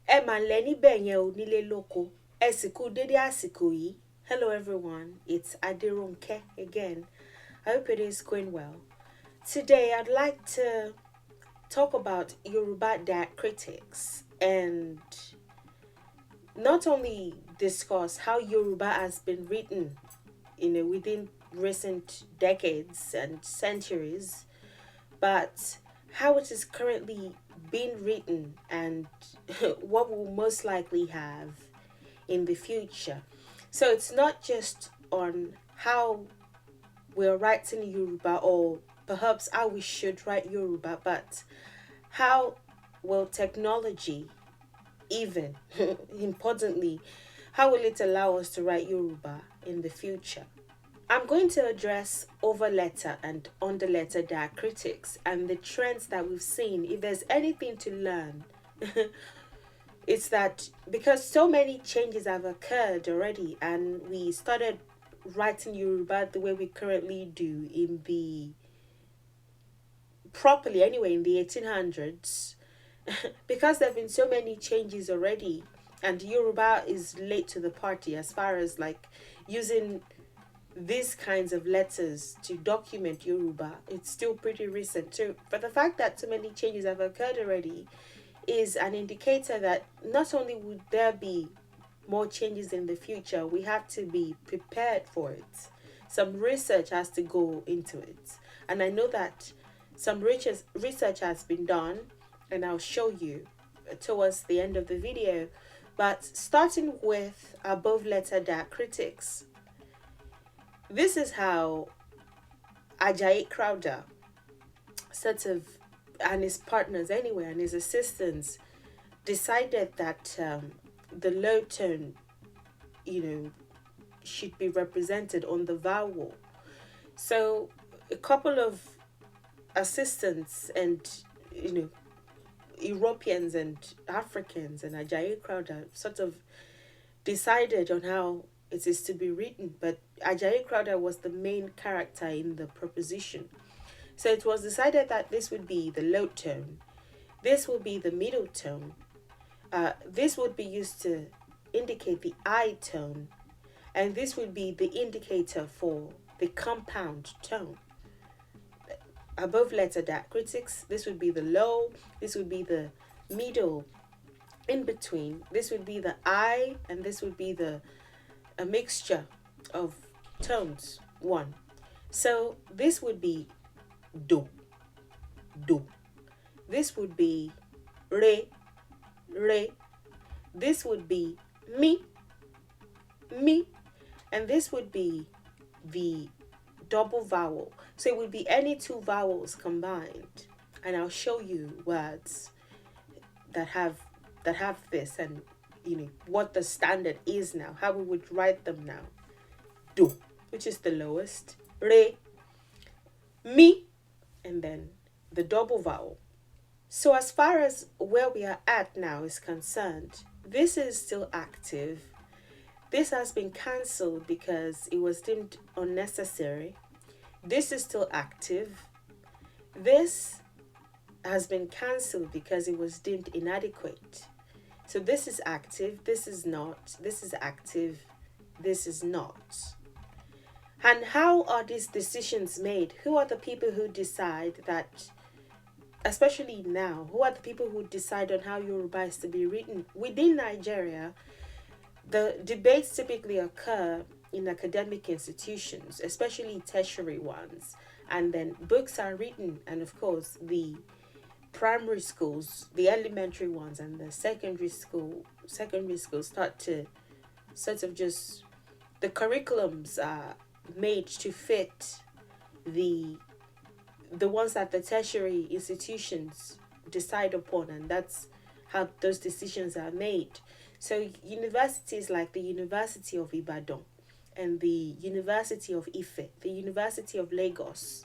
Ẹ mà lẹ níbẹ̀ yẹn ò nílé lóko. Ẹ sì kú dédé àsìkò yìí. Hello everyone, it's Adirunke again. I hope it is going well. Today I'd like to talk about Yoruba diacritics and not only discuss how Yoruba has been written, within recent decades and centuries, but how it is currently being written and what we'll most likely have in the future. So it's not just on how we're writing Yoruba or perhaps how we should write Yoruba, but how will technology, even importantly, how will it allow us to write Yoruba in the future? I'm going to address over letter and under letter diacritics and the trends that we've seen. If there's anything to learn, it's that because so many changes have occurred already and we started writing Yoruba the way we currently do in the properly anyway in the 1800s, because there have been so many changes already and Yoruba is late to the party as far as like using these kinds of letters to document Yoruba. It's still pretty recent too. But the fact that so many changes have occurred already is an indicator that not only would there be more changes in the future, we have to be prepared for it. Some research has to go into it. And I know that some research has been done, and I'll show you towards the end of the video. But starting with above letter diacritics, this is how Ajayi Crowder sort of, and his partners anyway, and his assistants decided that the low tone, should be represented on the vowel. So a couple of assistants and, Europeans and Africans and Ajayi Crowder sort of decided on how it is to be written, but Ajayi Crowder was the main character in the proposition. So it was decided that this would be the low tone, this would be the middle tone, this would be used to indicate the I tone, and this would be the indicator for the compound tone. Above letter diacritics, this would be the low, this would be the middle, in between, this would be the I, and this would be a mixture of tones. One. So this would be do, do. This would be re, re. This would be mi, mi. And this would be the double vowel. So it would be any two vowels combined. And I'll show you words that have this and what the standard is now, how we would write them now. Do, which is the lowest, re, mi, and then the double vowel. So as far as where we are at now is concerned, this is still active. This has been cancelled because it was deemed unnecessary. This is still active. This has been cancelled because it was deemed inadequate. So this is active, this is not, this is active, this is not. And how are these decisions made? Who are the people who decide that, especially now, who are the people who decide on how Yoruba is to be written? Within Nigeria, the debates typically occur in academic institutions, especially tertiary ones. And then books are written, and of course, the primary schools, the elementary ones, and the secondary schools start to sort of just, the curriculums are made to fit the ones that the tertiary institutions decide upon, and that's how those decisions are made. So universities like the University of Ibadan and the University of Ife, the University of Lagos,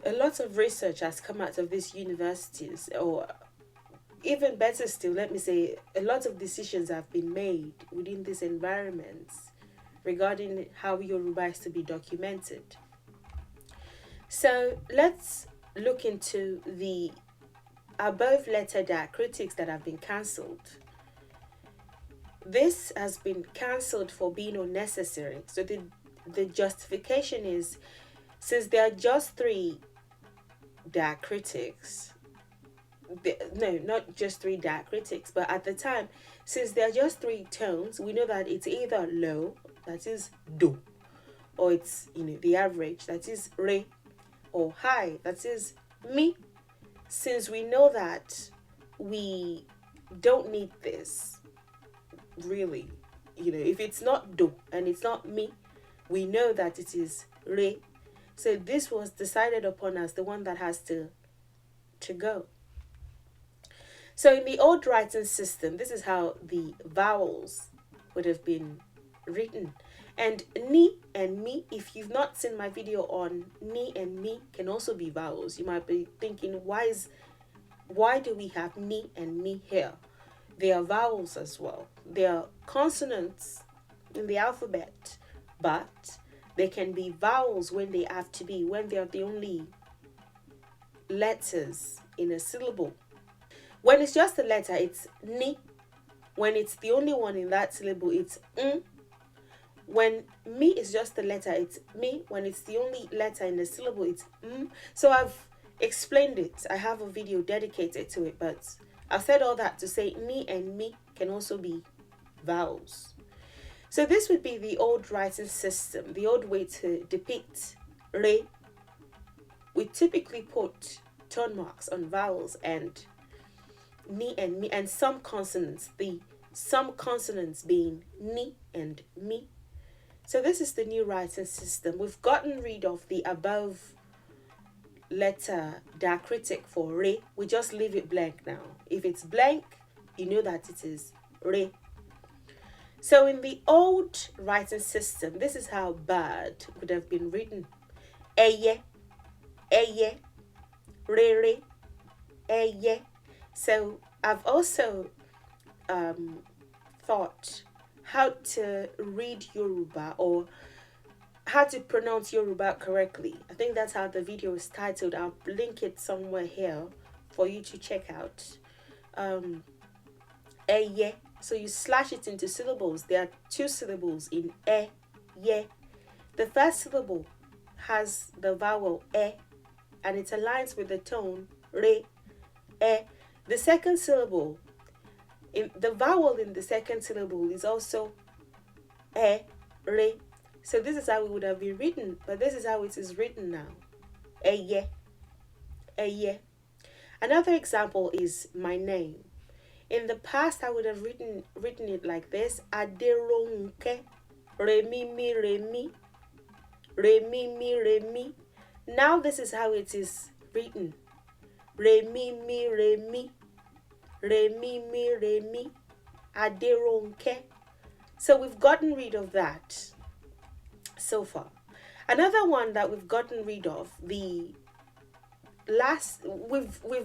a lot of research has come out of these universities, or even better still, let me say, a lot of decisions have been made within these environments regarding how Yoruba is to be documented. So let's look into the above letter diacritics that have been cancelled. This has been cancelled for being unnecessary. So the justification is, since there are just 3 diacritics, no, not just 3 diacritics, but at the time, since there are just 3 tones, we know that it's either low, that is do, or it's, the average, that is re, or high, that is mi. Since we know that, we don't need this, really. If it's not do and it's not mi, we know that it is re. So this was decided upon as the one that has to go. So in the old writing system, this is how the vowels would have been written. And ni and mi, if you've not seen my video on ni and mi, can also be vowels. You might be thinking, why do we have ni and mi here? They are vowels as well. They are consonants in the alphabet, but they can be vowels when they have to be, when they are the only letters in a syllable. When it's just a letter, it's ni. When it's the only one in that syllable, it's n. When mi is just a letter, it's mi. When it's the only letter in the syllable, it's m. So I've explained it. I have a video dedicated to it, but I've said all that to say ni and mi can also be vowels. So this would be the old writing system, the old way to depict re. We typically put tone marks on vowels and ni and mi, and some consonants, some consonants being ni and mi. So this is the new writing system. We've gotten rid of the above letter diacritic for re. We just leave it blank now. If it's blank, you know that it is re. So in the old writing system, this is how bird would have been written. Eye, eye, re, eye. So I've also thought how to read Yoruba, or how to pronounce Yoruba correctly. I think that's how the video is titled. I'll link it somewhere here for you to check out. Eye. So you slash it into syllables. There are 2 syllables in ye. The first syllable has the vowel e, and it aligns with the tone re, e. The second syllable, the vowel in the second syllable is also e, re. So this is how it would have been written, but this is how it is written now. Eye, eye. Another example is my name. In the past, I would have written it like this: Aderonke, re mi, re mi, re mi, re mi. Now this is how it is written: re mi, re mi, re mi, re mi, Aderonke. So we've gotten rid of that so far. Another one that we've gotten rid of, we've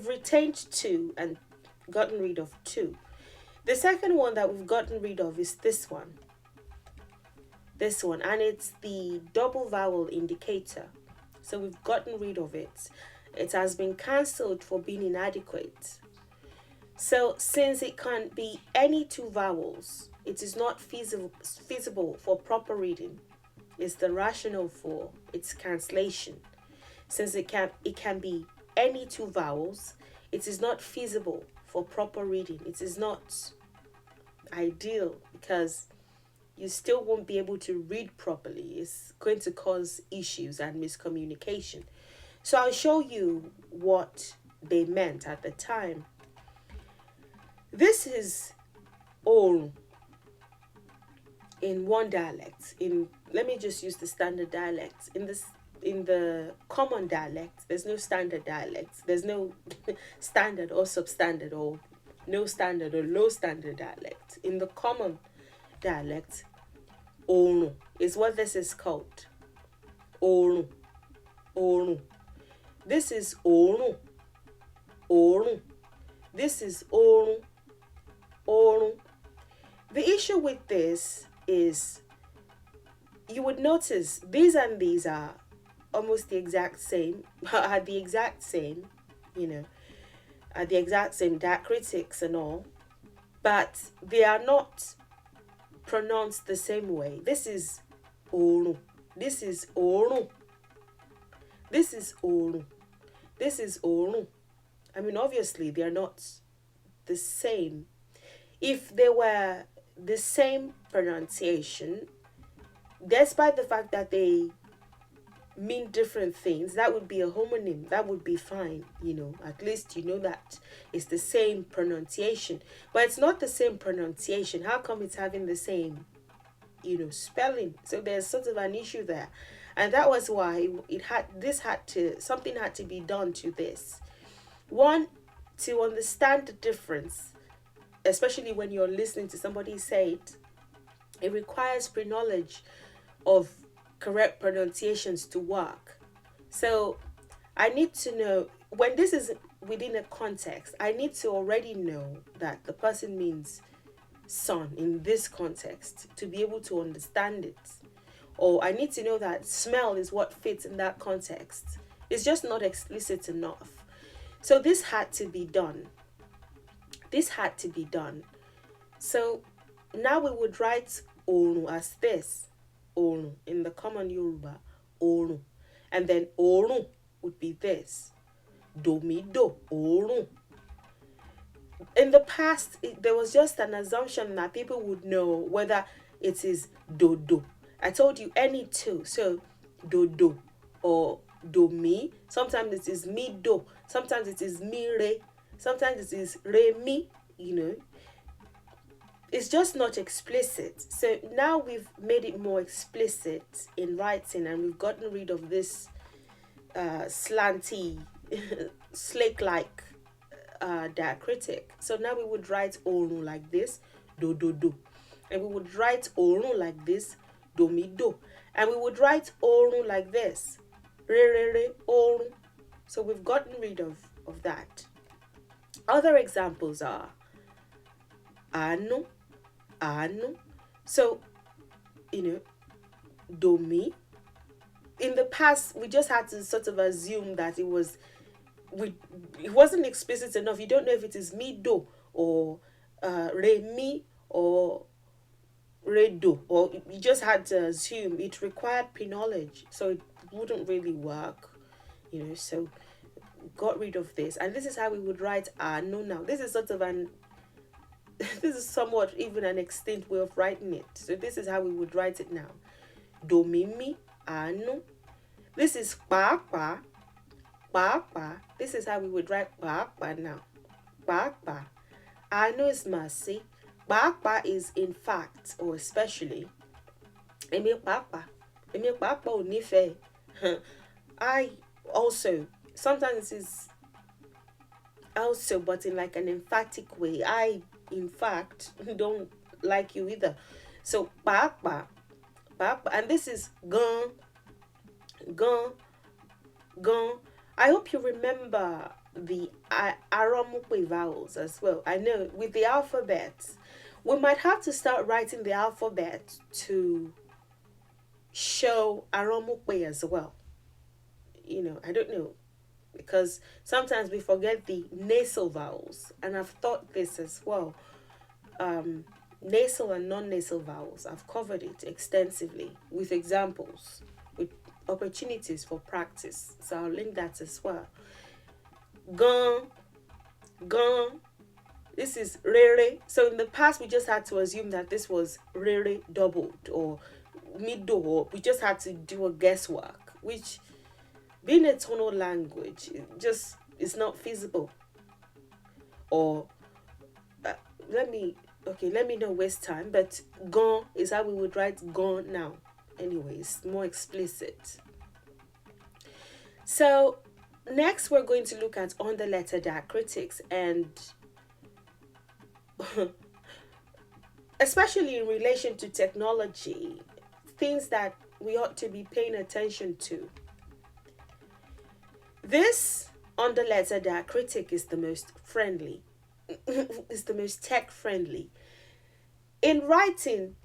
retained 2 and gotten rid of 2. The second one that we've gotten rid of is this one, and it's the double vowel indicator. So we've gotten rid of it. It has been cancelled for being inadequate. So since it can't be any 2 vowels, it is not feasible for proper reading. Is the rationale for its cancellation. Since it can be any 2 vowels, it is not feasible for proper reading. It is not ideal because you still won't be able to read properly. It's going to cause issues and miscommunication. So I'll show you what they meant at the time. This is all in one dialect. Let me just use the standard dialect. In the common dialect, there's no standard dialects. There's no standard or substandard, or no standard or low standard dialect. In the common dialect, Onu is what this is called. Onu. Onu. This is Onu. Onu. This is Onu. Onu. The issue with this is, you would notice these and these are almost the exact same, are the exact same, diacritics and all, but they are not pronounced the same way. This is oru. This is oru. This is oru. This is oru. I mean, obviously, they are not the same. If they were the same pronunciation, despite the fact that they mean different things, that would be a homonym. That would be fine, at least you know that it's the same pronunciation. But it's not the same pronunciation. How come it's having the same, spelling? So there's sort of an issue there. And that was why something had to be done to this. One, to understand the difference, especially when you're listening to somebody say it requires pre-knowledge of correct pronunciations to work. So I need to know, when this is within a context, I need to already know that the person means son in this context to be able to understand it. Or I need to know that smell is what fits in that context. It's just not explicit enough. So this had to be done. So now we would write oru as this. Oru in the common Yoruba, oru. And then oru would be this. Do mi do, oru. In the past, there was just an assumption that people would know whether it is do do. I told you any two. So do do or do mi. Sometimes it is mi do. Sometimes it is mi re. Sometimes it is re mi. It's just not explicit. So now we've made it more explicit in writing, and we've gotten rid of this slanty, slake-like diacritic. So now we would write oru like this, do do do. And we would write oru like this, do mi do. And we would write oru like this, re re re oru. So we've gotten rid of that. Other examples are anu, anu. So, do mi. In the past, we just had to sort of assume that it wasn't explicit enough. You don't know if it is mi do or re mi or re do, or you just had to assume. It required pre-knowledge, so it wouldn't really work, so got rid of this. And this is how we would write anu now. This is this is somewhat even an extinct way of writing it. So this is how we would write it now. Do mi mi anu. This is pa pa. Pa pa. This is how we would write pa pa now. Pa pa. Anu is mercy. Pa pa is in fact or especially. Emi pa pa. Emi pa pa o nife. I also. Sometimes it is also, but in like an emphatic way. I, in fact, don't like you either. So pa pa. Pa pa. And this is gun. Gun. Gun. I hope you remember the Aramukwe vowels as well. I know with the alphabet, we might have to start writing the alphabet to show Aramukwe as well. I don't know, because sometimes we forget the nasal vowels, and I've taught this as well. Nasal and non-nasal vowels, I've covered it extensively with examples, with opportunities for practice. So I'll link that as well. Gun, gun. This is rere. So in the past, we just had to assume that this was rere doubled or mido, or we just had to do a guesswork, which, being a tonal language, it's not feasible. Or let me not waste time, but gon is how we would write gon now. Anyways, more explicit. So next we're going to look at on the letter diacritics, and especially in relation to technology, things that we ought to be paying attention to. This on the letter diacritic is the most friendly. It's the most tech friendly. In writing,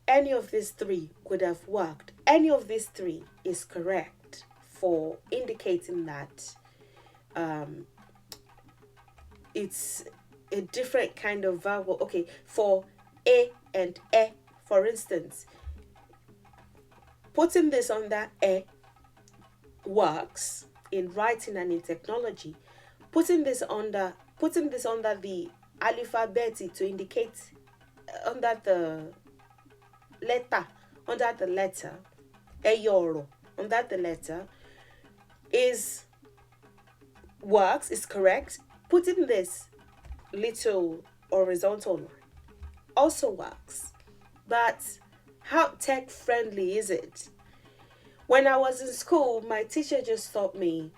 any of these three would have worked. Any of these three is correct for indicating that it's a different kind of vowel. Okay, for A and E, for instance, putting this on that E works in writing and in technology. Putting this under the alphabet to indicate under the letter, under the letter, eyoro, under the letter is works, is correct. Putting this little horizontal line also works. But how tech friendly is it? When I was in school, my teacher just taught me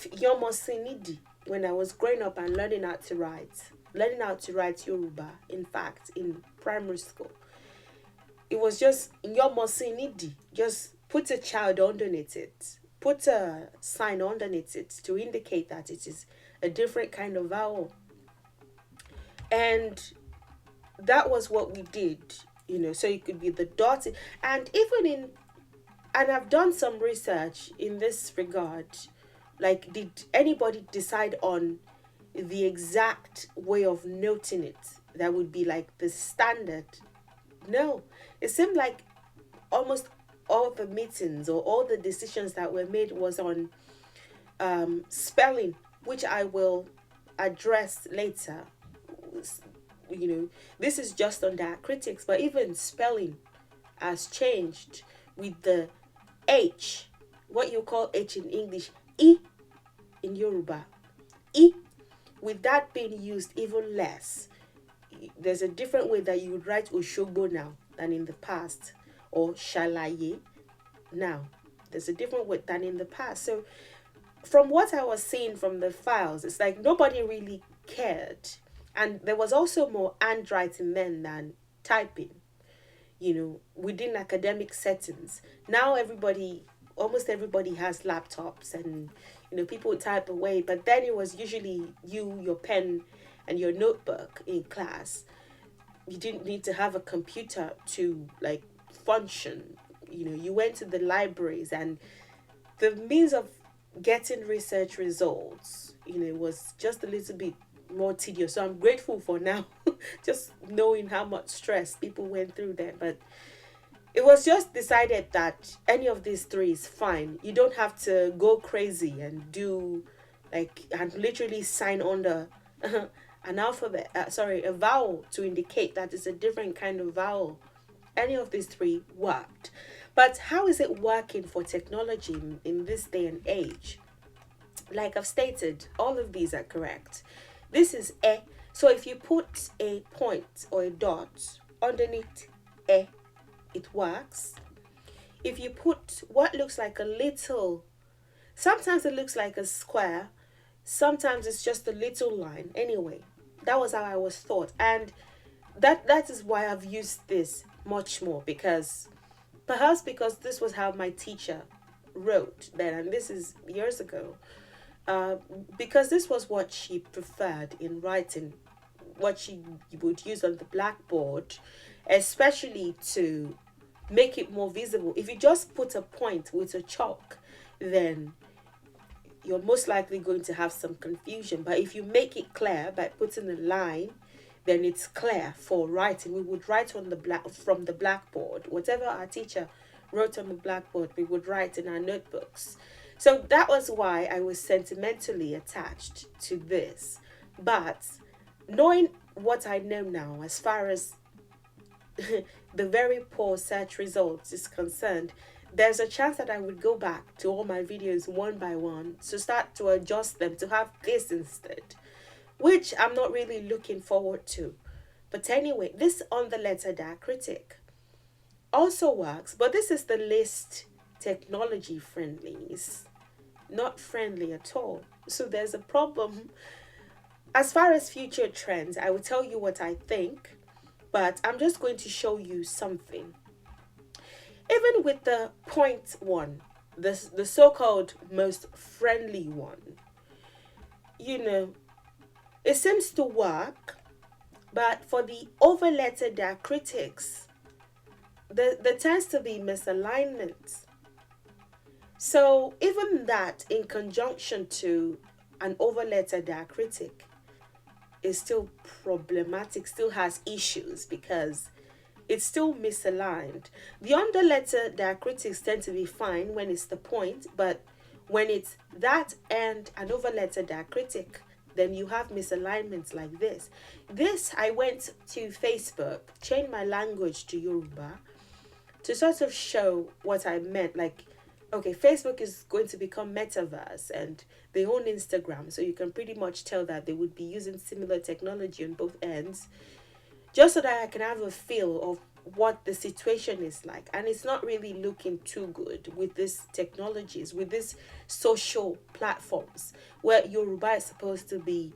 Yomosinidi when I was growing up and learning how to write Yoruba, in fact, in primary school. It was just Yomosinidi, just put a child underneath it, put a sign underneath it to indicate that it is a different kind of vowel. And that was what we did, so it could be the dot. And and I've done some research in this regard. Like, did anybody decide on the exact way of noting it that would be like the standard? No. It seemed like almost all the meetings or all the decisions that were made was on spelling, which I will address later. This is just on Diacritics, but even spelling has changed with the H, what you call H in English, E in Yoruba. E, with that being used even less. There's a different way that you would write Oshogbo now than in the past, or Shalaye now. There's a different way than in the past. So from what I was seeing from the files, it's like nobody really cared. And there was also more handwriting then than typing, within academic settings. Now almost everybody has laptops and, people type away. But then it was usually you, your pen, and your notebook in class. You didn't need to have a computer to, function. You went to the libraries, and the means of getting research results, was just a little bit more tedious. So I'm grateful for now just knowing how much stress people went through there. But it was just decided that any of these three is fine. You don't have to go crazy and do and literally sign under an alphabet, a vowel to indicate that it's a different kind of vowel. Any of these three worked. But how is it working for technology in this day and age? Like I've stated, all of these are correct. This is E. So if you put a point or a dot underneath E, it works. If you put what looks like a little, sometimes it looks like a square, sometimes it's just a little line. Anyway, that was how I was taught. And that is why I've used this much more, perhaps because this was how my teacher wrote then, and this is years ago. Because this was what she preferred in writing, what she would use on the blackboard, especially to make it more visible. If you just put a point with a chalk, then you're most likely going to have some confusion. But if you make it clear by putting a line, then it's clear for writing. We would write on from the blackboard. Whatever our teacher wrote on the blackboard, we would write in our notebooks. So that was why I was sentimentally attached to this. But knowing what I know now, as far as the very poor search results is concerned, there's a chance that I would go back to all my videos one by one to start to adjust them to have this instead, which I'm not really looking forward to. But anyway, this on the letter diacritic also works, but this is the least technology friendly. It's not friendly at all. So there's a problem. As far as future trends, I will tell you what I think, but I'm just going to show you something. Even with the point one, the so-called most friendly one, it seems to work, but for the over-letter diacritics, there tends to be misalignment. So even that, in conjunction to an over-letter diacritic, is still problematic, still has issues because it's still misaligned. The underletter diacritics tend to be fine when it's the point, but when it's that and an overletter diacritic, then you have misalignments like this. This, I went to Facebook, changed my language to Yoruba to sort of show what I meant. Like, okay, Facebook is going to become metaverse and they own Instagram, so you can pretty much tell that they would be using similar technology on both ends, just so that I can have a feel of what the situation is like. And it's not really looking too good with these technologies, with these social platforms where Yoruba is supposed to be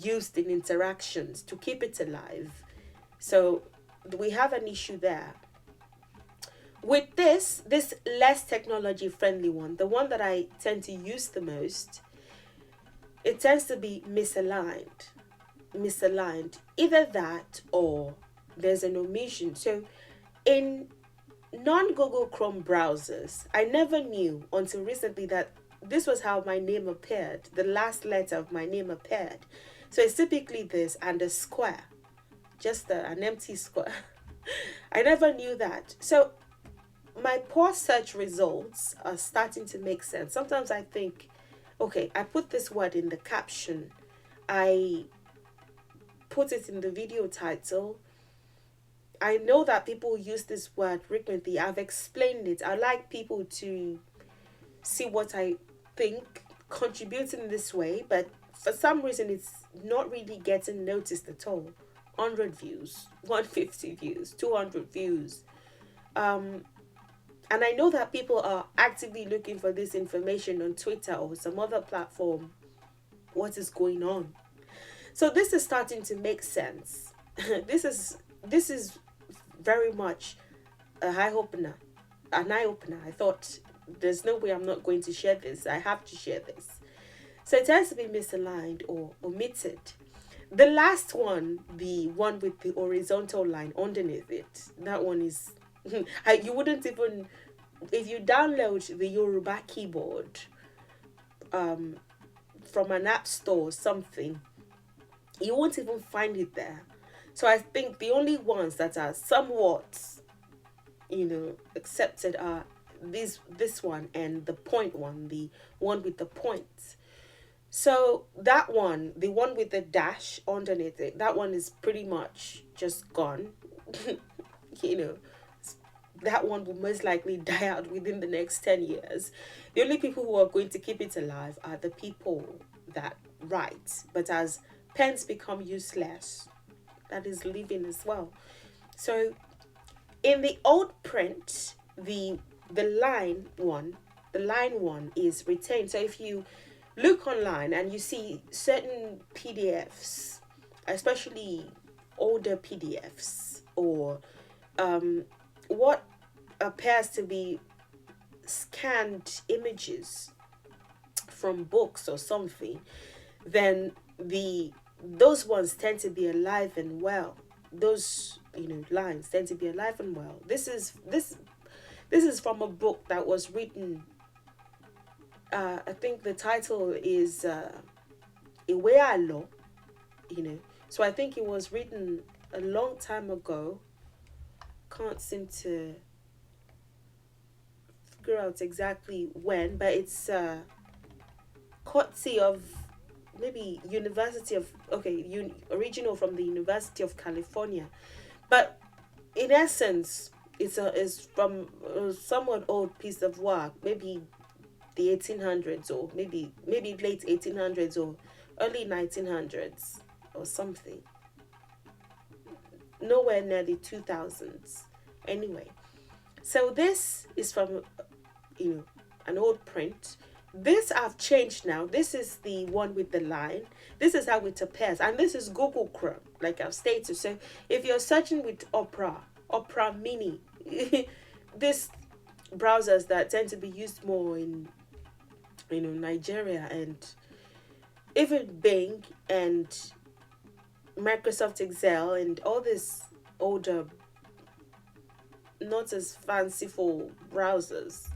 used in interactions to keep it alive. So we have an issue there. With this less technology friendly one, the one that I tend to use the most, it tends to be misaligned. Either that or there's an omission. So in non-Google Chrome browsers, I never knew until recently that this was how my name appeared. The last letter of my name appeared. So it's typically this and a square, just an empty square. I never knew that. So my poor search results are starting to make sense. Sometimes I think, okay, I put this word in the caption, I put it in the video title. I know that people use this word frequently. I've explained it. I like people to see what I think, contribute in this way, but for some reason it's not really getting noticed at all. 100 views, 150 views, 200 views. And I know that people are actively looking for this information on Twitter or some other platform. What is going on? So this is starting to make sense. This is very much a eye opener. I thought, there's no way I'm not going to share this. I have to share this. So it tends to be misaligned or omitted. The last one, the one with the horizontal line underneath it, that one is you wouldn't even, if you download the Yoruba keyboard from an app store or something, you won't even find it there. So I think the only ones that are somewhat, accepted are this one and the point one, the one with the point. So that one, the one with the dash underneath it, that one is pretty much just gone. That one will most likely die out within the next 10 years. The only people who are going to keep it alive are the people that write. But as pens become useless, that is living as well. So in the old print, the line one is retained. So if you look online and you see certain PDFs, especially older PDFs, or what appears to be scanned images from books or something, then those ones tend to be alive and well. Those lines tend to be alive and well. This is from a book that was written. I think the title is Iwe Alo. So I think it was written a long time ago. Can't seem to figure out exactly when, but it's courtesy of maybe original from the University of California, but in essence it's from a somewhat old piece of work, maybe the 1800s or maybe late 1800s or early 1900s or something, nowhere near the 2000s anyway. So this is from an old print. This I've changed now. This is the one with the line. This is how it appears. And this is Google Chrome, like I've stated. So if you're searching with Opera Mini, these browsers that tend to be used more in Nigeria, and even Bing and Microsoft Excel and all these older, not as fanciful browsers,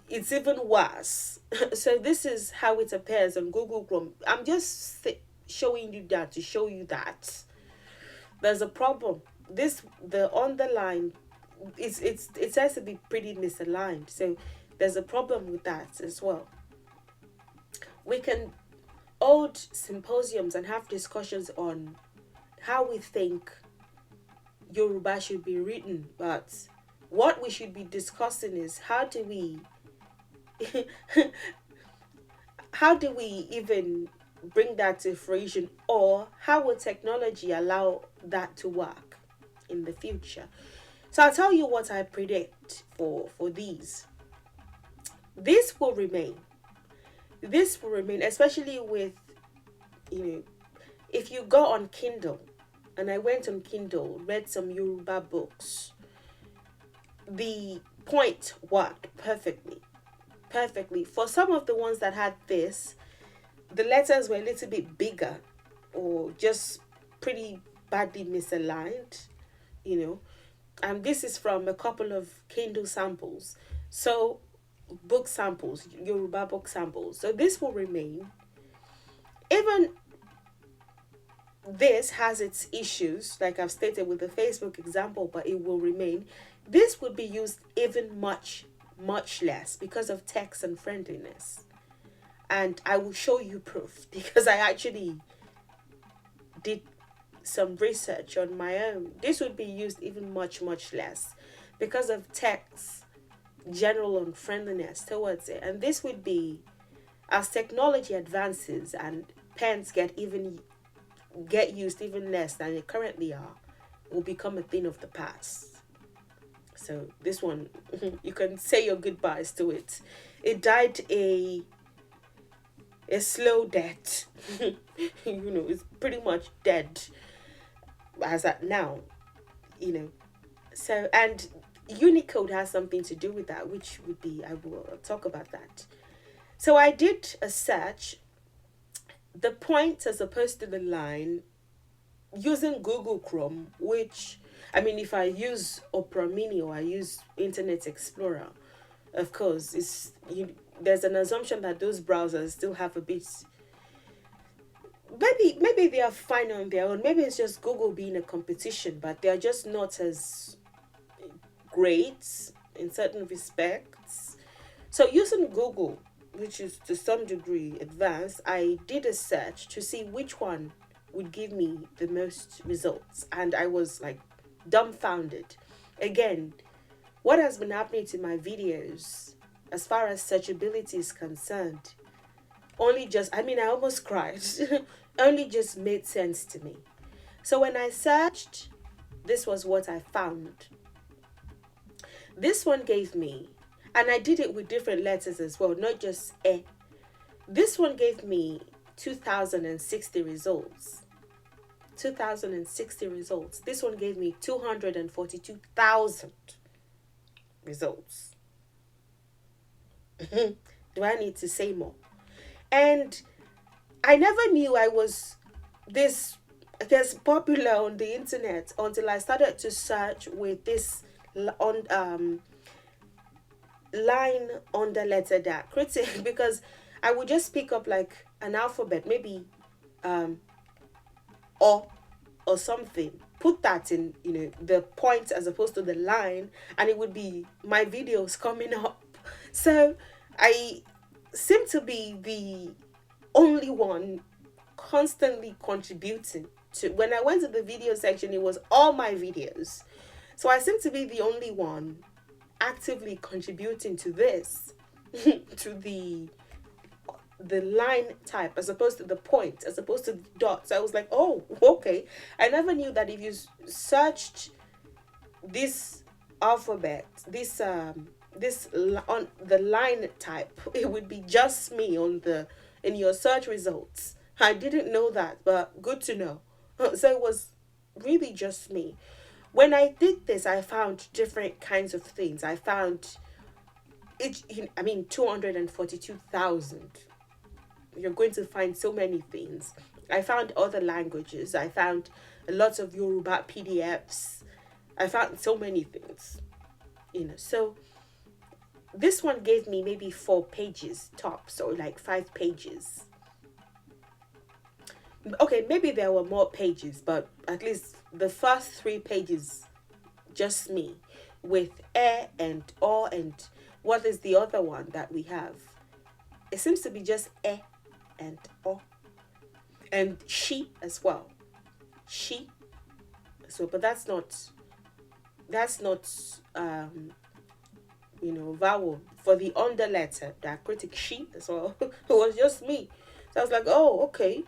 it's even worse. So this is how it appears on Google Chrome. I'm just showing you that to show you that there's a problem. This the underline, it has to be pretty misaligned. So there's a problem with that as well. We can hold symposiums and have discussions on how we think Yoruba should be written, but what we should be discussing is how do we how do we even bring that to fruition, or how will technology allow that to work in the future? So I'll tell you what I predict for these. This will remain. This will remain, especially with, if you go on Kindle, and I went on Kindle, read some Yoruba books, the point worked perfectly. Perfectly. For some of the ones that had this, the letters were a little bit bigger or just pretty badly misaligned, And this is from a couple of Kindle samples. So, book samples, Yoruba book samples. So this will remain. Even this has its issues, like I've stated with the Facebook example, but it will remain. This would be used even much less because of text and friendliness. And I will show you proof because I actually did some research on my own. This would be used even much less because of text, general and friendliness towards it. And this would be, as technology advances and pens get used even less than they currently are, will become a thing of the past. So this one, you can say your goodbyes to it. It died a slow death. It's pretty much dead as at now. So, and Unicode has something to do with that, which would be, I will talk about that. So I did a search, the point as opposed to the line, using Google Chrome, which, if I use Opera Mini or I use Internet Explorer, of course, there's an assumption that those browsers still have a bit, maybe they are fine on their own. Maybe it's just Google being a competition, but they are just not as great in certain respects. So using Google, which is to some degree advanced, I did a search to see which one would give me the most results, and I was like dumbfounded. Again, what has been happening to my videos as far as searchability is concerned, I almost cried. Only just made sense to me. So when I searched, this was what I found. This one gave me, and I did it with different letters as well, not just E. This one gave me 2060 results. 2060 results. This one gave me 242,000 results. Do I need to say more? And I never knew I was this popular on the internet until I started to search with this line under letter diacritic, because I would just pick up like an alphabet, maybe or something, put that in the point as opposed to the line, and it would be my videos coming up. So I seem to be the only one constantly contributing to, when I went to the video section, it was all my videos. So I seem to be the only one actively contributing to this, to the line type as opposed to the point, as opposed to the dots. I was like, oh, okay. I never knew that if you searched this alphabet, this on the line type, it would be just me in your search results. I didn't know that, but good to know. So it was really just me. When I did this, I found different kinds of things. I found 242,000. You're going to find so many things. I found other languages. I found a lot of Yoruba PDFs. I found so many things. So this one gave me maybe 4 pages tops, or like 5 pages. Okay, maybe there were more pages, but at least the first 3 pages, just me, with and or, and what is the other one that we have? It seems to be just and or, and she as well. She. So, but that's not vowel. For the under letter, diacritic she as well. It was just me. So I was like, oh, okay,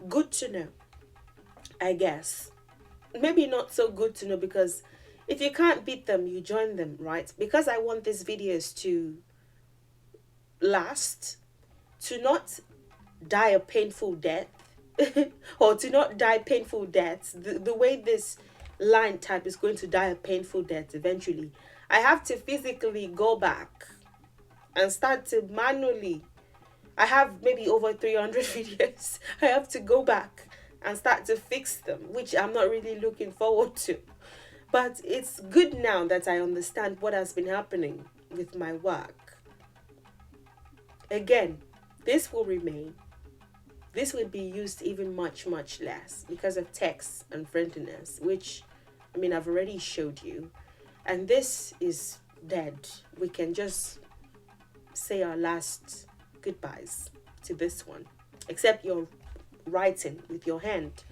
good to know, I guess. Maybe not so good to know, because if you can't beat them, you join them, right? Because I want these videos to last, to not die a painful death, or to not die painful deaths, the way this line type is going to die a painful death eventually, I have to physically go back and start to manually, I have maybe over 300 videos, I have to go back and start to fix them, which I'm not really looking forward to. But it's good now that I understand what has been happening with my work. Again, this will remain. This will be used even much, much less because of text and friendliness, which, I mean, I've already showed you. And this is dead. We can just say our last goodbyes to this one, except you're writing with your hand.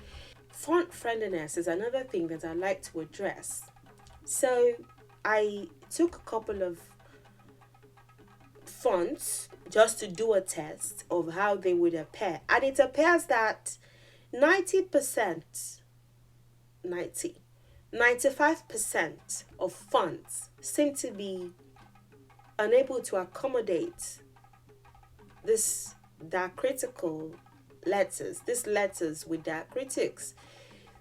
Font friendliness is another thing that I like to address. So I took a couple of fonts just to do a test of how they would appear, and it appears that 95% of fonts seem to be unable to accommodate this diacritical letters, these letters with diacritics.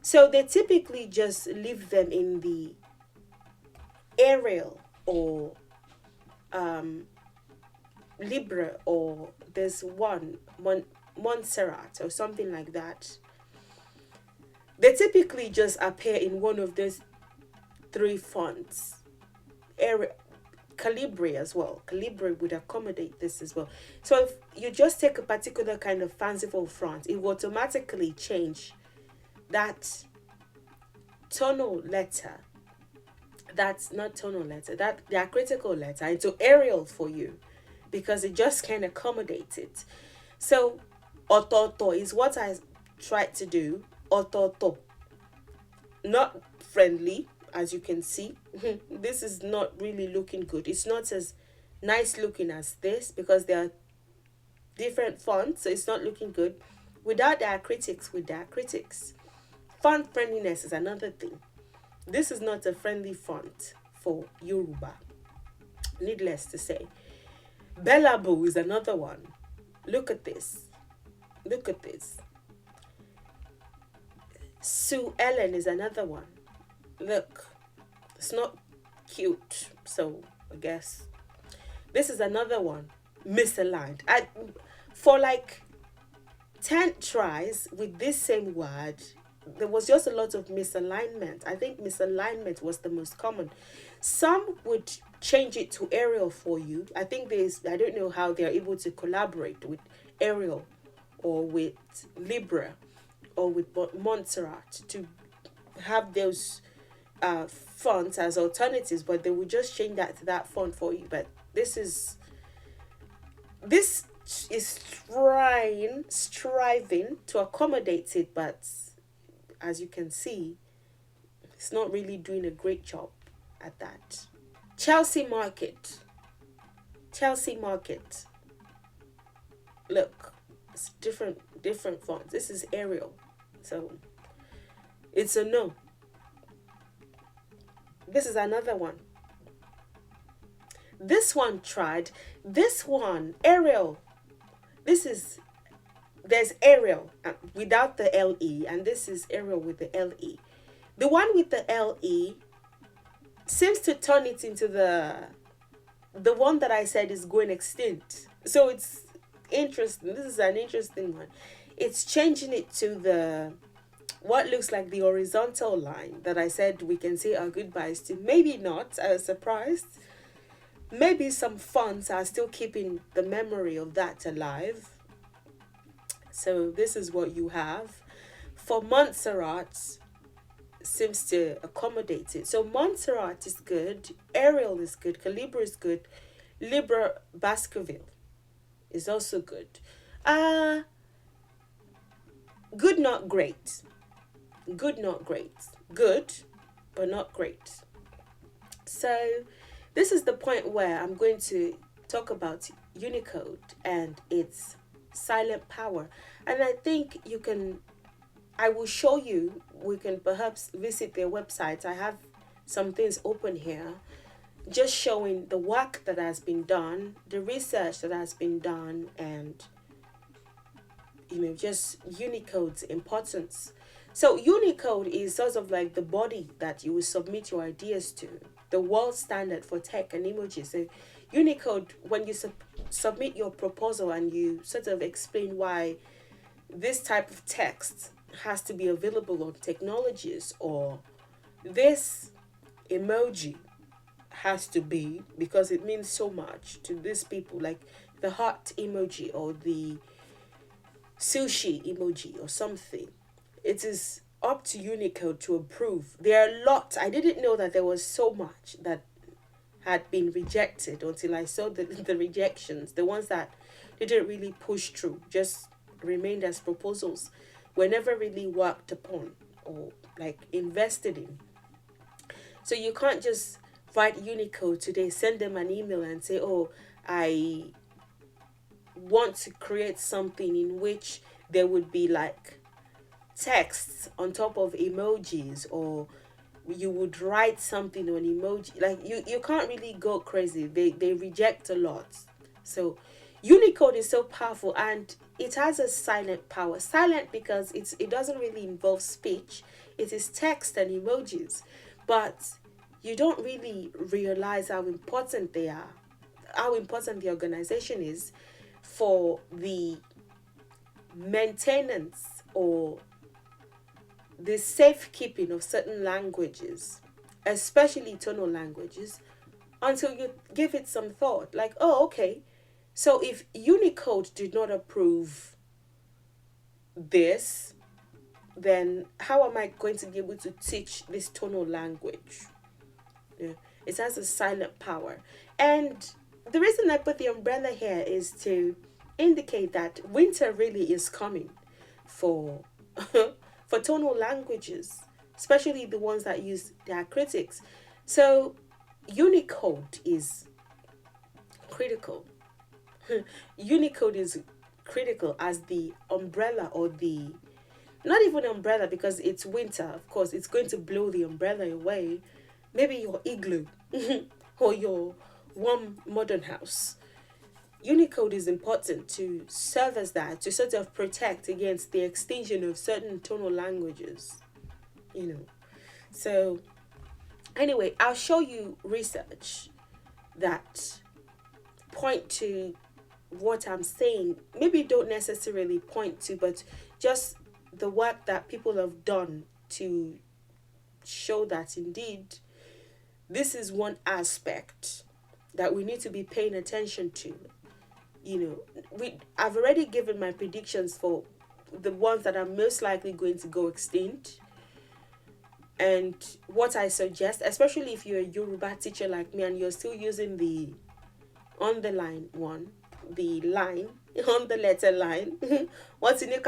So they typically just leave them in the Arial or Libra, or there's one, Montserrat or something like that. They typically just appear in one of those 3 fonts. Calibri as well. Calibri would accommodate this as well. So if you just take a particular kind of fanciful font, it will automatically change that tonal letter, that's not tonal letter, that diacritical letter into Arial for you, because it just can't accommodate it. So ototo is what I tried to do. Ototo. Not friendly, as you can see. This is not really looking good. It's not as nice looking as this, because there are different fonts, so it's not looking good. Without diacritics, with diacritics. Font friendliness is another thing. This is not a friendly font for Yoruba, needless to say. Bellabu is another one. Look at this. Look at this. Sue Ellen is another one. Look, it's not cute, so I guess. This is another one. Misaligned. For like 10 tries with this same word, there was just a lot of misalignment. I think misalignment was the most common. Some would change it to Arial for you. I think I don't know how they're able to collaborate with Arial or with Libra or with Montserrat to have those fonts as alternatives, but they would just change that to that font for you. But this is striving to accommodate it, but as you can see, it's not really doing a great job at that. Chelsea Market. Look, it's different fonts. This is Arial, so it's a no. This is another one. This one tried. This one, Arial. There's Arial without the LE, and this is Arial with the LE. The one with the LE seems to turn it into the one that I said is going extinct. So it's interesting. This is an interesting one. It's changing it to what looks like the horizontal line that I said we can say our goodbyes to. Maybe not. I was surprised. Maybe some fonts are still keeping the memory of that alive. So this is what you have. For Montserrat, seems to accommodate it. So Montserrat is good, Arial is good, Calibra is good, Libra Baskerville is also good. Uh Good, not great. Good, not great. Good, but not great. So this is the point where I'm going to talk about Unicode and its silent power. And I think I will show you, we can perhaps visit their website. I have some things open here, just showing the work that has been done, the research that has been done, and just Unicode's importance. So Unicode is sort of like the body that you will submit your ideas to, the world standard for tech and images. So Unicode, when you submit your proposal and you sort of explain why this type of text has to be available on technologies, or this emoji has to be because it means so much to these people, like the heart emoji or the sushi emoji or something. It is up to Unicode to approve. There are a lot. I didn't know that there was so much that had been rejected until I saw the rejections. The ones that didn't really push through, just remained as proposals, were never really worked upon or like invested in. So you can't just write Unicode today, send them an email and say, oh, I want to create something in which there would be like texts on top of emojis, or you would write something on emoji. Like you can't really go crazy. They reject a lot. So Unicode is so powerful, and it has a silent power. Silent because it doesn't really involve speech. It is text and emojis. But you don't really realize how important they are, how important the organization is for the maintenance or the safekeeping of certain languages, especially tonal languages, until you give it some thought. Like, oh, okay, so if Unicode did not approve this, then how am I going to be able to teach this tonal language? Yeah. It has a silent power. And the reason I put the umbrella here is to indicate that winter really is coming for for tonal languages, especially the ones that use diacritics. So Unicode is critical. Unicode is critical as the umbrella, or the, not even umbrella because it's winter, of course, it's going to blow the umbrella away. Maybe your igloo or your warm modern house. Unicode is important to serve as that, to sort of protect against the extinction of certain tonal languages, So, anyway, I'll show you research that point to what I'm saying. Maybe don't necessarily point to, but just the work that people have done to show that indeed this is one aspect that we need to be paying attention to. I've already given my predictions for the ones that are most likely going to go extinct, and what I suggest, especially if you're a Yoruba teacher like me and you're still using the on the line one, the line on the letter line. What's in it?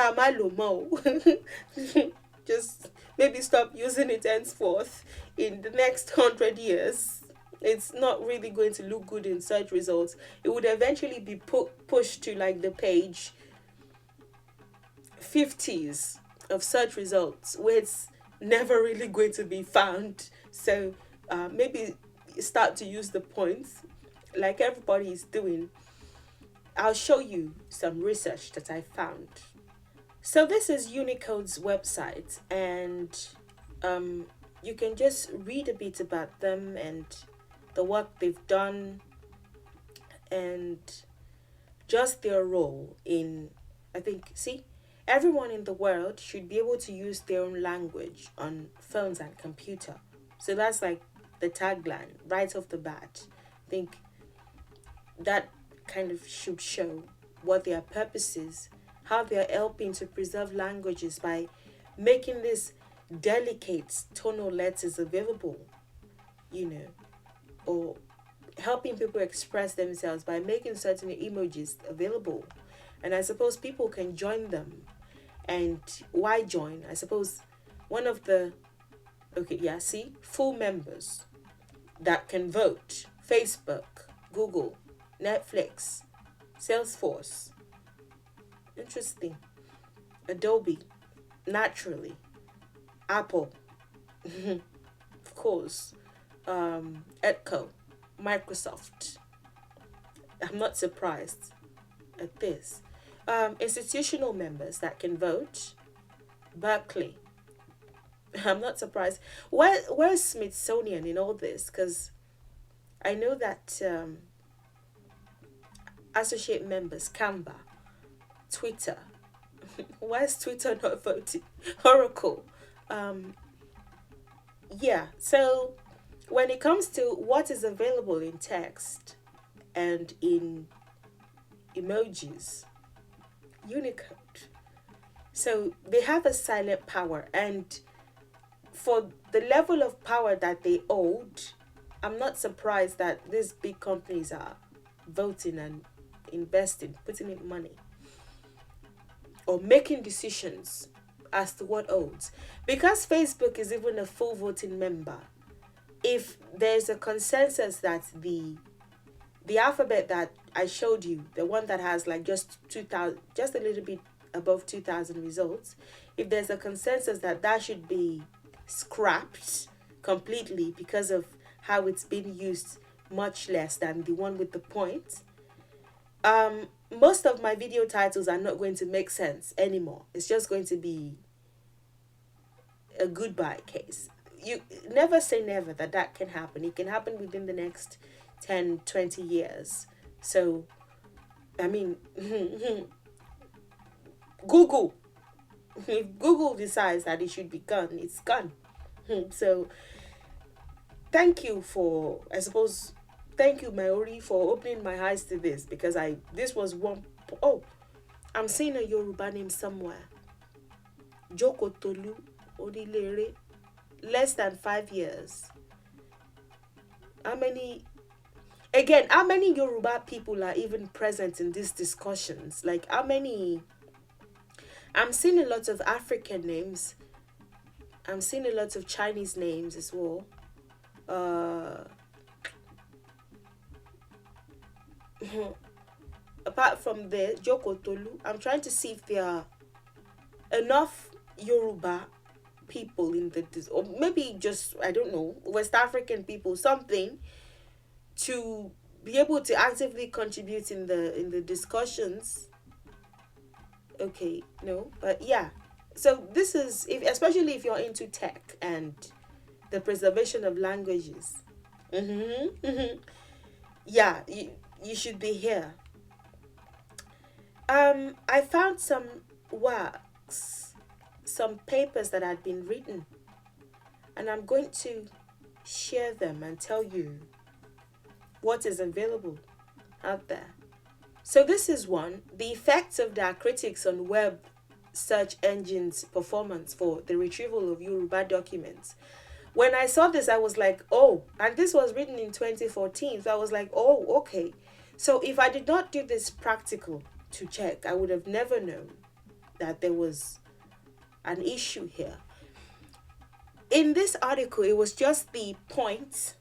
Just maybe stop using it henceforth. In the next 100 years, it's not really going to look good in search results. It would eventually be pushed to like the page 50s of search results, where it's never really going to be found. So maybe start to use the points like everybody is doing. I'll show you some research that I found. So this is Unicode's website, and you can just read a bit about them and the work they've done, and just their role in, I think, everyone in the world should be able to use their own language on phones and computer. So that's like the tagline right off the bat. I think that kind of should show what their purpose is, how they are helping to preserve languages by making these delicate tonal letters available, you know, or helping people express themselves by making certain emojis available. And I suppose people can join them. And why join? I suppose one of the, okay, yeah, see, full members that can vote: Facebook, Google, Netflix, Salesforce, interesting, Adobe, naturally, Apple, of course, Echo, Microsoft. I'm not surprised at this. Institutional members that can vote: Berkeley. I'm not surprised. Where's Smithsonian in all this? Because I know that associate members: Canva, Twitter. Why is Twitter not voting? Oracle. Um, yeah. So when it comes to what is available in text and in emojis, Unicode. So they have a silent power, and for the level of power that they hold, I'm not surprised that these big companies are voting and investing, putting in money, or making decisions as to what holds. Because Facebook is even a full voting member, if there's a consensus that the alphabet that I showed you, the one that has like just 2,000, just a little bit above 2,000 results, if there's a consensus that that should be scrapped completely because of how it's been used much less than the one with the point, most of my video titles are not going to make sense anymore. It's just going to be a goodbye case. You never say never that that can happen. It can happen within the next 10, 20 years. So, I mean, Google, if Google decides that it should be gone, it's gone. So, thank you for, I suppose, thank you, Maori, for opening my eyes to this, because this was one, oh, I'm seeing a Yoruba name somewhere. Joko Tolu Odilere, less than 5 years. How many Yoruba people are even present in these discussions? Like, how many? I'm seeing a lot of African names. I'm seeing a lot of Chinese names as well. Apart from the Joko Tolu, I'm trying to see if there are enough Yoruba people in or maybe just, I don't know, West African people, something, to be able to actively contribute in the discussions. Okay, no, but yeah. So this is, especially if you're into tech and the preservation of languages. Yeah, you should be here. I found some works, some papers that had been written, and I'm going to share them and tell you what is available out there. So this is one: the effects of Diacritics on web search engines' performance for the retrieval of Yoruba documents. When I saw this, I was like, oh, and this was written in 2014. So I was like, oh, okay. So if I did not do this practical to check, I would have never known that there was an issue here. In this article, it was just the points.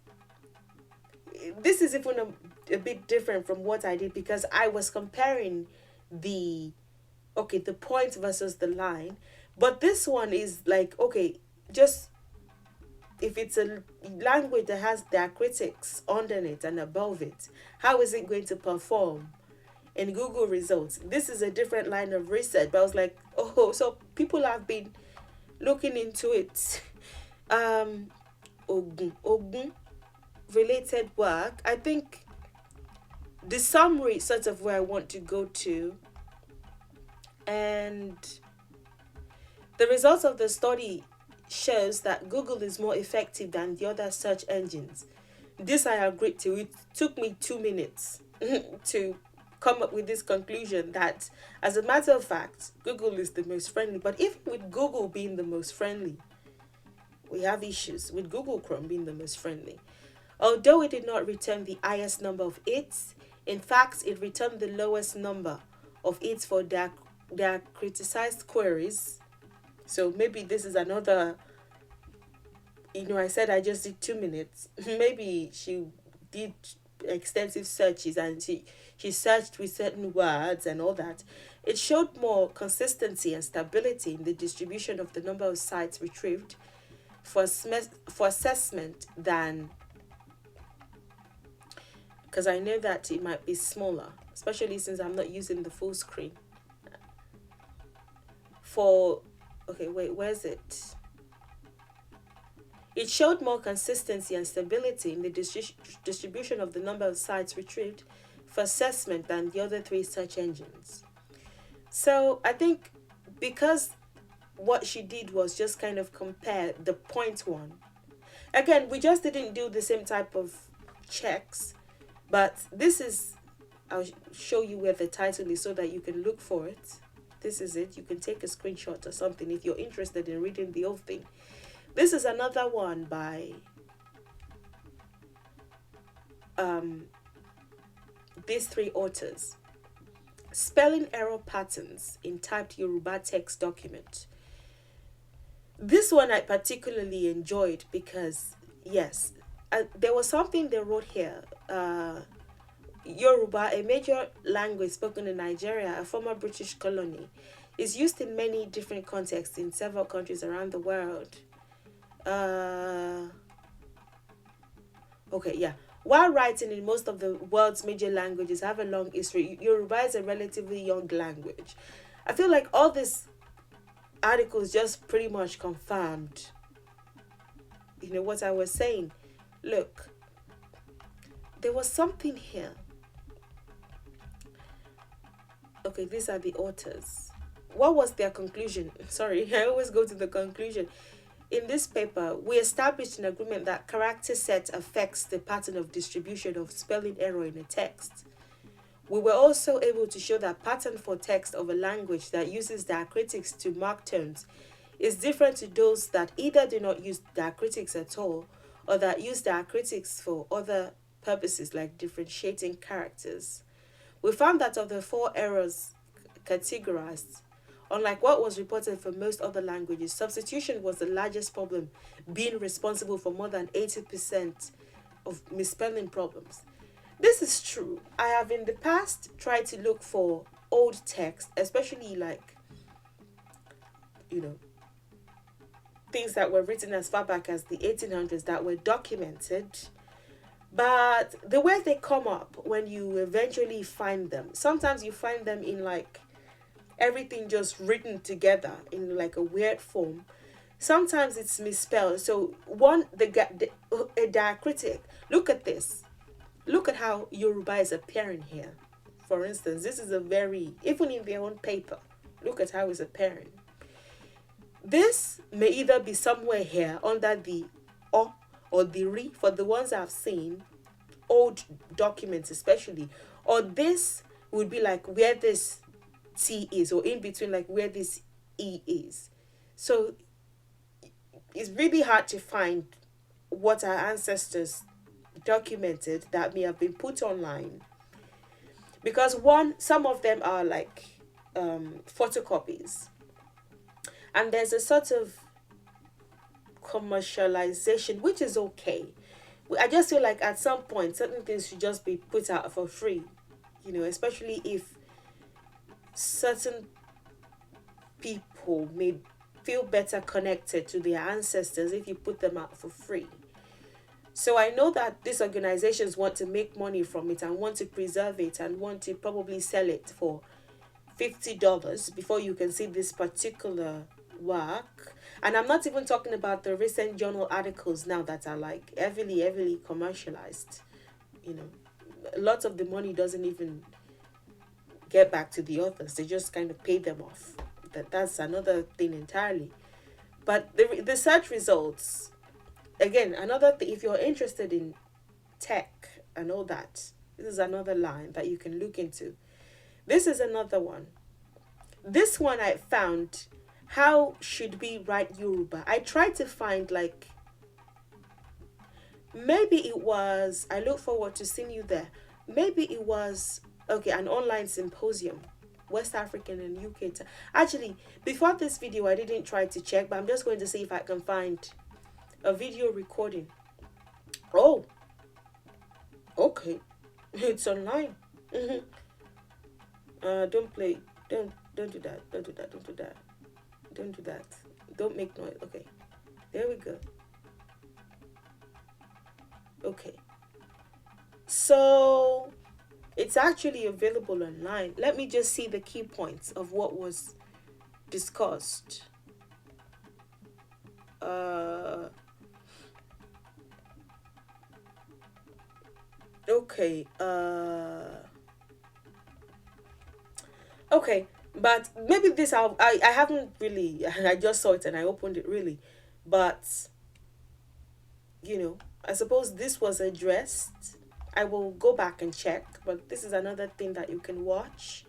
This is even a bit different from what I did, because I was comparing the point versus the line. But this one is like, okay, just if it's a language that has diacritics underneath and above it, how is it going to perform in Google results? This is a different line of research. But I was like, oh, so people have been looking into it. Ogun related work. I think the summary sort of where I want to go to, and the results of the study shows that Google is more effective than the other search engines. This I agreed to. It took me 2 minutes to come up with this conclusion that, as a matter of fact, Google is the most friendly. But even with Google being the most friendly, we have issues with Google Chrome being the most friendly. Although it did not return the highest number of hits, in fact, it returned the lowest number of hits for their criticized queries. So maybe this is another, I said I just did 2 minutes. Maybe she did extensive searches and she searched with certain words and all that. It showed more consistency and stability in the distribution of the number of sites retrieved for assessment than, because I know that it might be smaller, especially since I'm not using the full screen. Okay, wait, where's it? It showed more consistency and stability in the distribution of the number of sites retrieved for assessment than the other three search engines. So I think because what she did was just kind of compare the point one. Again, we just didn't do the same type of checks, but this is, I'll show you where the title is so that you can look for it. This is it. You can take a screenshot or something if you're interested in reading the whole thing. This is another one by these three authors. Spelling error patterns in typed Yoruba text document. This one I particularly enjoyed because, yes, there was something they wrote here. Yoruba, a major language spoken in Nigeria, a former British colony, is used in many different contexts in several countries around the world. Okay, yeah. While writing in most of the world's major languages have a long history, Yoruba is a relatively young language. I feel like all these articles just pretty much confirmed, what I was saying. Look, there was something here. Okay, these are the authors. What was their conclusion? Sorry, I always go to the conclusion. In this paper, we established an agreement that character set affects the pattern of distribution of spelling error in a text. We were also able to show that pattern for text of a language that uses diacritics to mark terms is different to those that either do not use diacritics at all or that use diacritics for other purposes like differentiating characters. We found that of the 4 errors categorized, unlike what was reported for most other languages, substitution was the largest problem, being responsible for more than 80% of misspelling problems. This is true. I have in the past tried to look for old text, especially things that were written as far back as the 1800s that were documented. But the way they come up when you eventually find them, sometimes you find them in everything just written together in a weird form. Sometimes it's misspelled. So a diacritic, look at this. Look at how Yoruba is appearing here. For instance, this is even in their own paper, look at how it's appearing. This may either be somewhere here under the O or the Ri for the ones I've seen, old documents especially, or this would be where this T is, or in between where this E is. So it's really hard to find what our ancestors documented that may have been put online, because some of them are photocopies, and there's a sort of commercialization, which is okay. I just feel like at some point certain things should just be put out for free, especially if certain people may feel better connected to their ancestors if you put them out for free. So I know that these organizations want to make money from it and want to preserve it and want to probably sell it for $50 before you can see this particular work. And I'm not even talking about the recent journal articles now that are heavily commercialized. A lot of the money doesn't even get back to the authors. They just kind of pay them off. That's another thing entirely. But the search results, again, another thing, if you're interested in tech and all that, This is another line that you can look into. This is another one. This one I found, how should we write Yoruba? I tried to find like, maybe it was, I look forward to seeing you there. Maybe it was, okay, an online symposium, West African and UK. Actually, before this video, I didn't try to check, but I'm just going to see if I can find a video recording. Oh, okay, it's online. Don't play. Don't do that. Don't do that. Don't do that. Don't do that. Don't make noise. Okay, there we go. Okay, so it's actually available online. Let me just see the key points of what was discussed. Okay. Okay, but maybe this I haven't really. I just saw it and I opened it really, but I suppose this was addressed. I will go back and check, but this is another thing that you can watch.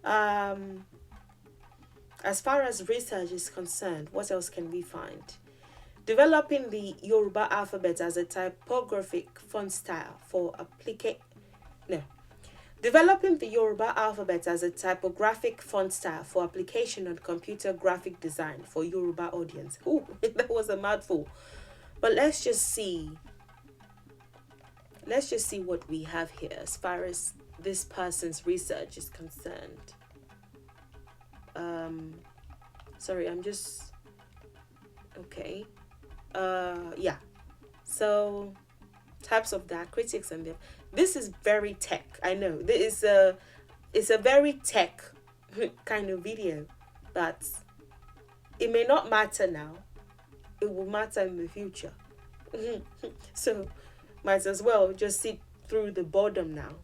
As far as research is concerned, what else can we find? Developing the Yoruba alphabet as a typographic font style for Developing the Yoruba alphabet as a typographic font style for application on computer graphic design for Yoruba audience. Ooh, that was a mouthful. But let's just see what we have here as far as this person's research is concerned. Sorry, I'm just okay. Yeah. So types of diacritics and this is very tech. I know it's a very tech kind of video, but it may not matter now. It will matter in the future. So might as well just sit through the boredom now,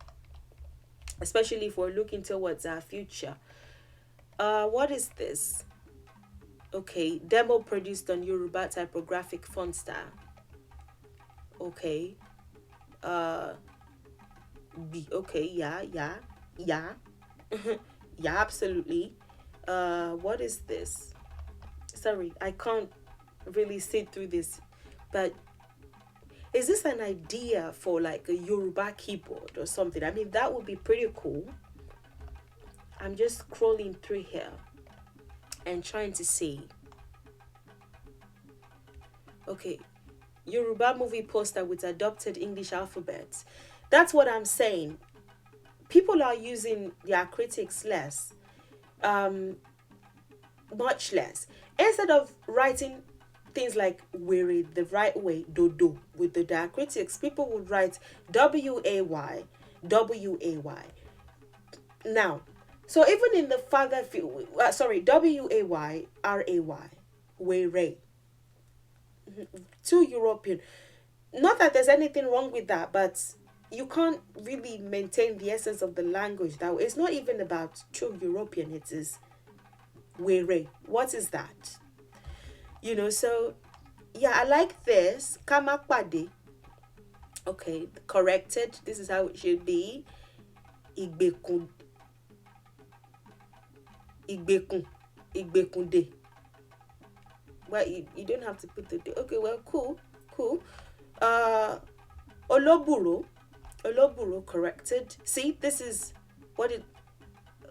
especially if we're looking towards our future. What is this? Okay, demo produced on Yoruba typographic font style. Okay. Okay, yeah. Yeah, absolutely. What is this? Sorry, I can't really sit through this, but is this an idea for like a Yoruba keyboard or something? I mean, that would be pretty cool. I'm just scrolling through here and trying to see. Okay, Yoruba movie poster with adopted English alphabet. That's what I'm saying. People are using diacritics less, much less. Instead of writing things like "were" the right way, dodo with the diacritics, people would write W-A-Y, W-A-Y. Now, so even in the father field, W-A-Y, R-A-Y, were. Too European. Not that there's anything wrong with that, but you can't really maintain the essence of the language that way. It's not even about true European, it is were. What is that? So yeah, I like this. Kamakpade. Okay, corrected. This is how it should be. Igbekun. Igbekunde. Well, you don't have to put the day. Okay, well, cool. Oloburo, corrected. See, this is what it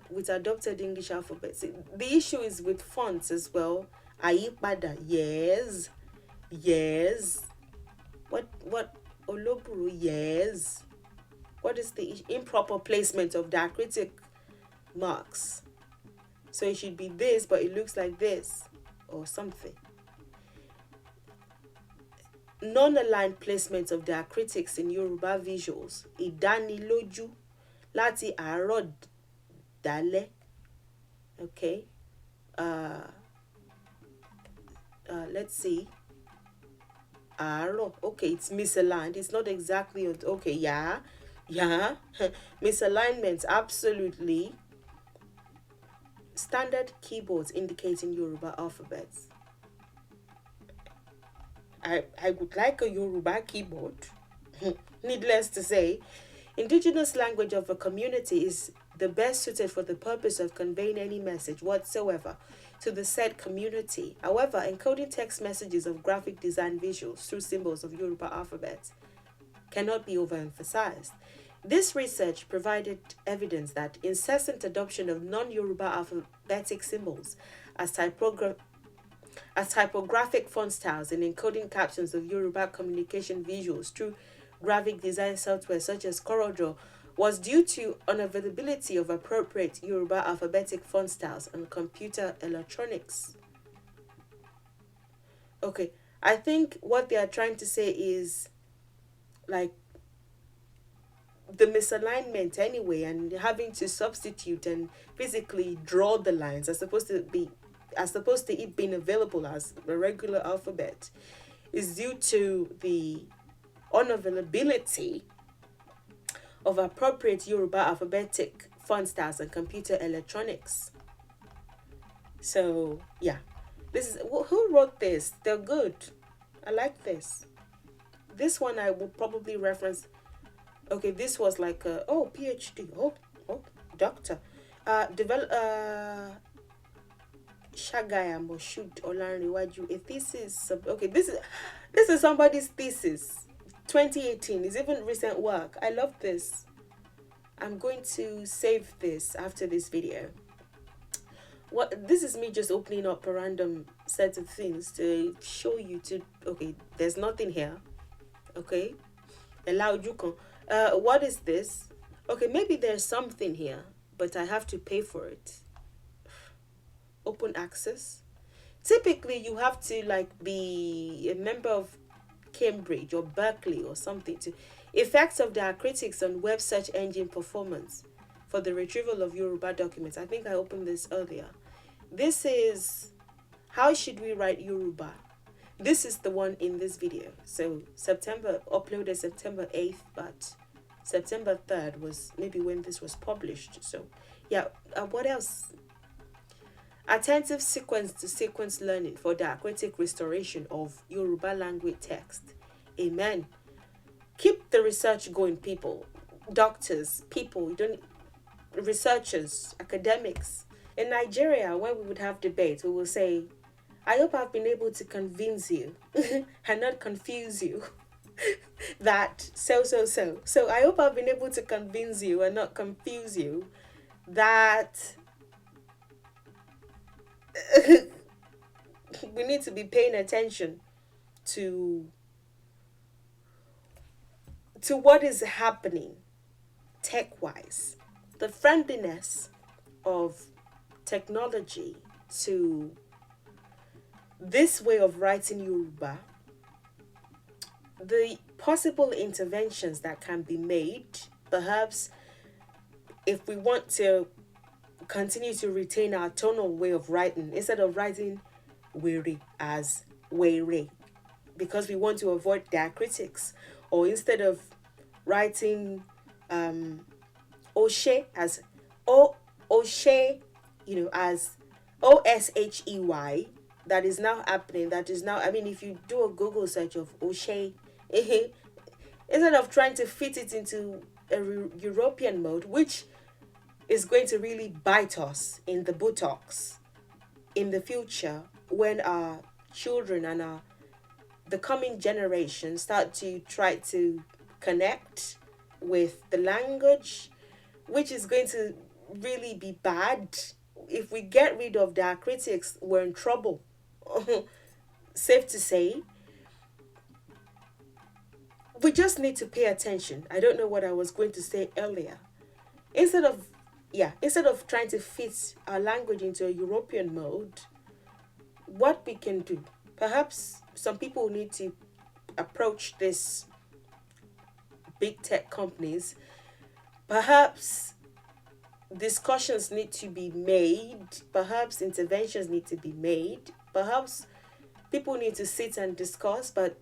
with adopted English alphabet. See, the issue is with fonts as well. Ayipada, yes. What Oloburo, yes. What is the improper placement of diacritic marks? So it should be this, but it looks like this or something. Non-aligned placement of diacritics in Yoruba visuals. Ìdánilójú láti àárọ̀ dálẹ́. Okay. Let's see. Àárọ̀. Okay, it's misaligned. It's not exactly okay. Yeah. Misalignment, absolutely. Standard keyboards indicating Yoruba alphabets. I would like a Yoruba keyboard. Needless to say, Indigenous language of a community is the best suited for the purpose of conveying any message whatsoever to the said community. However, encoding text messages of graphic design visuals through symbols of Yoruba alphabet cannot be overemphasized. This research provided evidence that incessant adoption of non-Yoruba alphabetic symbols as typographic font styles and encoding captions of Yoruba communication visuals through graphic design software such as CorelDRAW was due to unavailability of appropriate Yoruba alphabetic font styles and computer electronics. Okay, I think what they are trying to say is like the misalignment anyway, and having to substitute and physically draw the lines as opposed to it being available as a regular alphabet is due to the unavailability of appropriate Yoruba alphabetic font styles and computer electronics. So yeah, this is who wrote this. They're good. I like this. This one I will probably reference. Okay, this was like a PhD. Doctor. Shagaya Moshud Olanriwaju, a thesis. Okay, this is somebody's thesis. 2018 is even recent work. I love this. I'm going to save this after this video. This is me just opening up a random set of things to show you okay, there's nothing here. Okay. What is this? Okay, maybe there's something here, but I have to pay for it. Open access. Typically, you have to be a member of Cambridge or Berkeley or something to effects of Diacritics on web search engine performance for the retrieval of Yoruba documents. I think I opened this earlier. This is how should we write Yoruba. This is the one in this video. So uploaded September 8th, but September 3rd was maybe when this was published. So yeah, what else? Attentive sequence to sequence learning for diacritic restoration of Yoruba language text. Amen. Keep the research going, people. Doctors, researchers, academics. In Nigeria, when we would have debates, we will say, I hope I've been able to convince you and not confuse you that so. So I hope I've been able to convince you and not confuse you that we need to be paying attention to what is happening tech-wise. The friendliness of technology to this way of writing Yoruba, the possible interventions that can be made, perhaps if we want to continue to retain our tonal way of writing, instead of writing were as were, because we want to avoid diacritics, or instead of writing Oshe as Oshe, as Oshey, that is now happening. If you do a Google search of Oshe, instead of trying to fit it into a European mode, which is going to really bite us in the buttocks in the future when our children and the coming generation start to try to connect with the language, which is going to really be bad. If we get rid of diacritics, we're in trouble. Safe to say. We just need to pay attention. I don't know what I was going to say earlier. Instead of trying to fit our language into a European mode, what we can do, perhaps some people need to approach this big tech companies. Perhaps discussions need to be made. Perhaps interventions need to be made. Perhaps people need to sit and discuss. But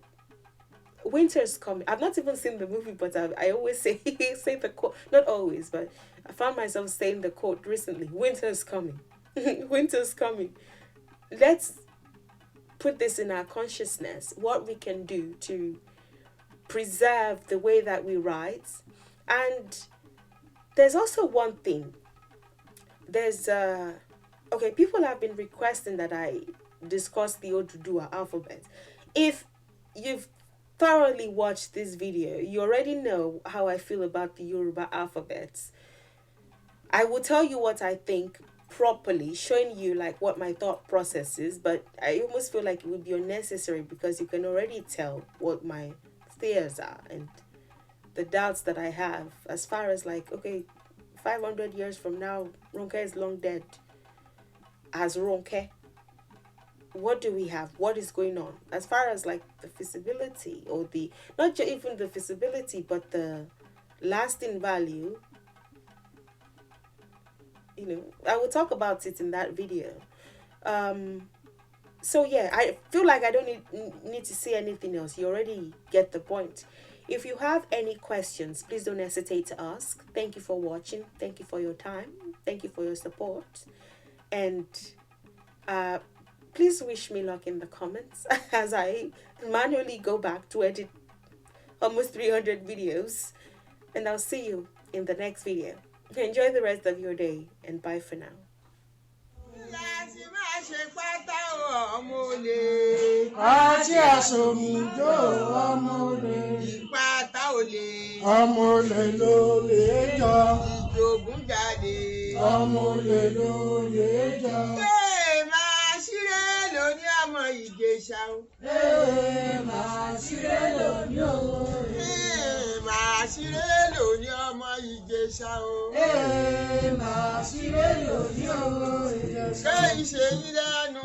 winter's coming. I've not even seen the movie, but I always say the quote. Not always, but I found myself saying the quote recently. Winter's coming. Winter's coming. Let's put this in our consciousness. What we can do to preserve the way that we write And there's also one thing. There's okay, people have been requesting that I discuss the Oduduwa alphabet. If you've thoroughly watched this video, you already know how I feel about the Yoruba alphabets. I will tell you what I think properly, showing you like what my thought process is, but I almost feel like it would be unnecessary because you can already tell what my fears are and the doubts that I have as far as like, okay, 500 years from now, Ronke is long dead. As Ronke, what do we have? What is going on? As far as like the feasibility or the, not even the feasibility, but the lasting value, you know, I will talk about it in that video. So yeah, I feel like I don't need to say anything else. You already get the point. If you have any questions, please don't hesitate to ask. Thank you for watching. Thank you for your time. Thank you for your support. And please wish me luck in the comments as I manually go back to edit almost 300 videos. And I'll see you in the next video. Enjoy the rest of your day and bye for now. Kẹ́hìn ṣe yín lẹ́nu.